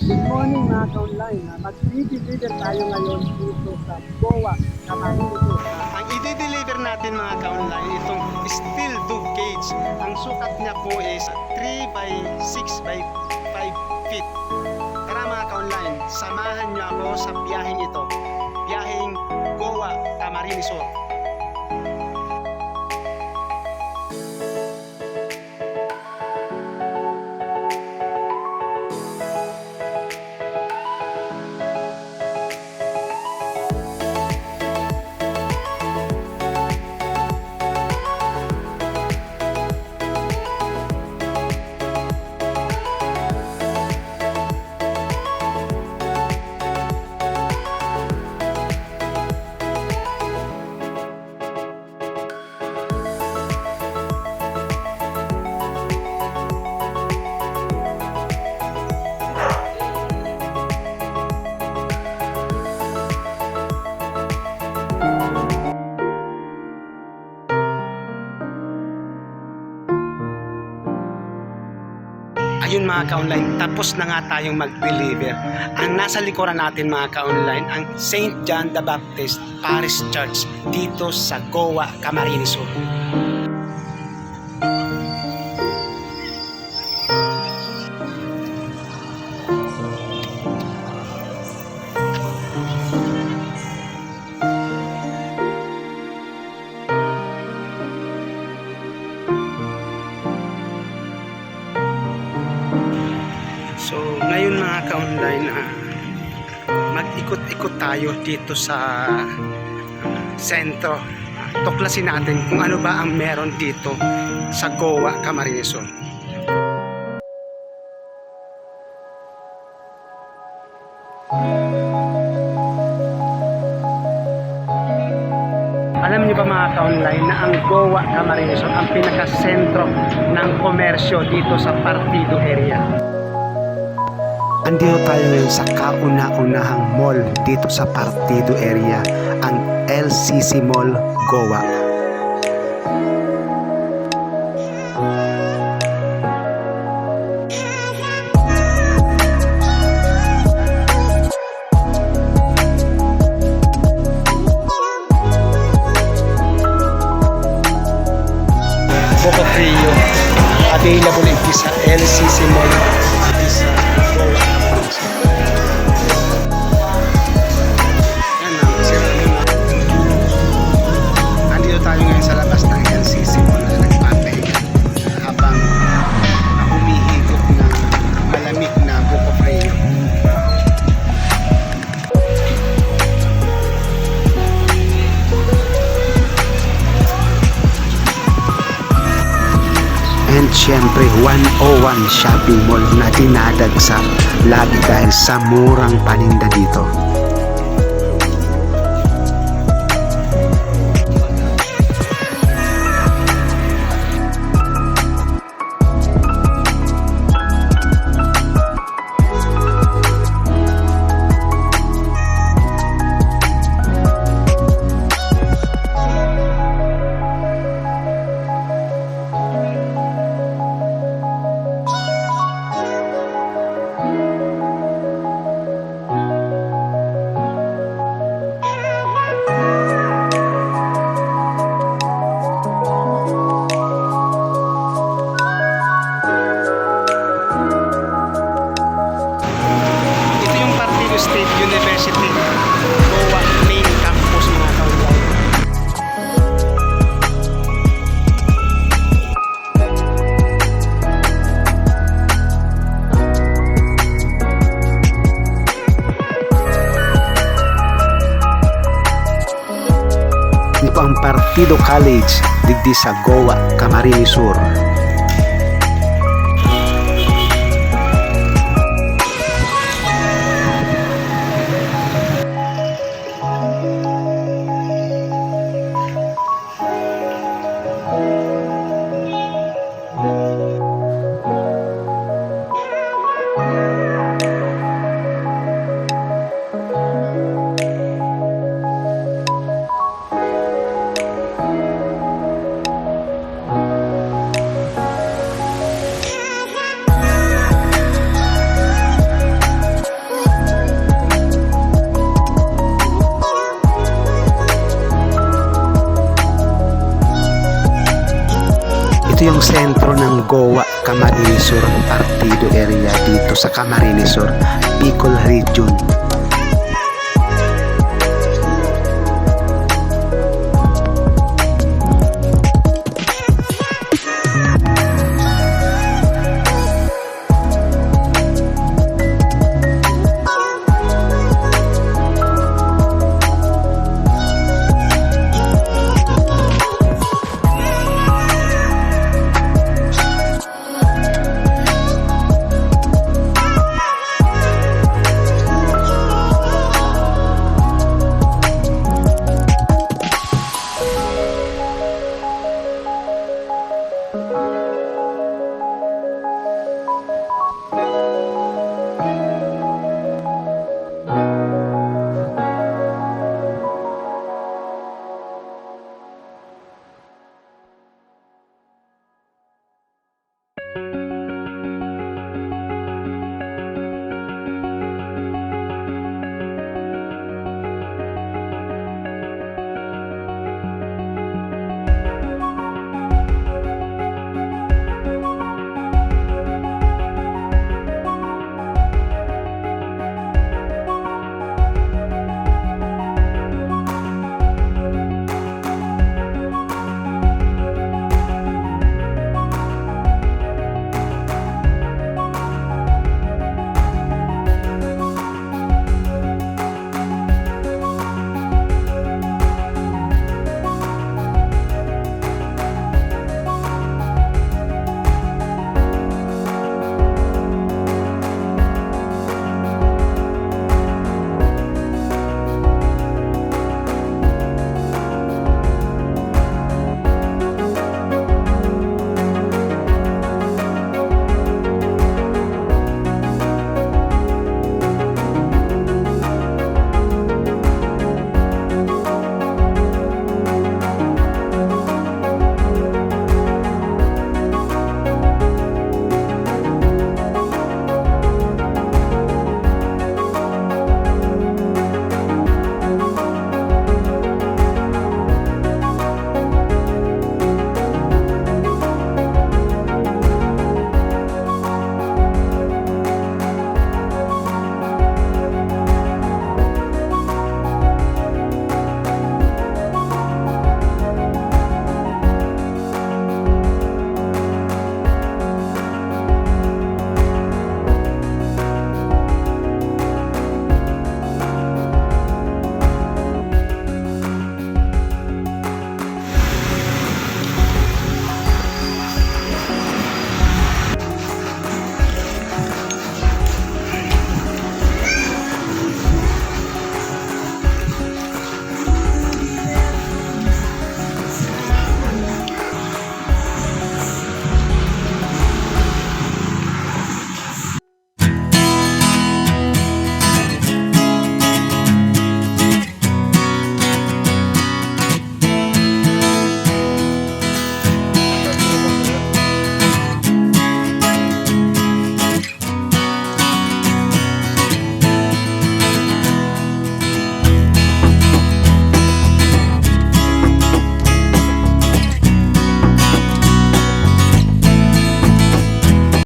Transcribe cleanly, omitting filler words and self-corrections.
Good morning mga ka-online. Mag-i-deliver tayo ngayon dito sa Goa, Camarines. Ang i-deliver natin mga ka-online, itong steel tube cage. Ang sukat niya po is 3 by 6 by 5 feet. Tara mga ka-online, samahan niyo ako sa biyaheng ito. Biyaheng Goa, Camarines Sur. Ayun mga ka-online, tapos na nga tayong mag-deliver. Ang nasa likuran natin mga ka-online, ang St. John the Baptist Parish Church dito sa Goa, Camarines Sur. So ngayon mga ka-online, mag-ikot-ikot tayo dito sa sentro. Tuklasin natin kung ano ba ang meron dito sa Goa, Camarines Sur. Alam niyo ba mga ka-online na ang Goa, Camarines Sur ang pinaka-sentro ng komersyo dito sa Partido area. Andito tayo ngayon sa kauna-unahang mall dito sa Partido area, ang LCC Mall, Goa. Buko Frio, available in sa LCC Mall dito sa Goa. Andito tayo ngayon sa labas ng LCC Mall na nagpapahinga habang humihigop na malamig na Buko Frio. And syempre 101 shopping mall na dinadagsa lagi dahil sa murang paninda dito. Ito yung Partido State University, Goa main campus mga ka-online. Ito ang Partido College digdi sa Goa, Camarines Sur. Ito yung sentro ng Goa, Camarines Sur, Partido area dito sa Camarines Sur, Bicol Region.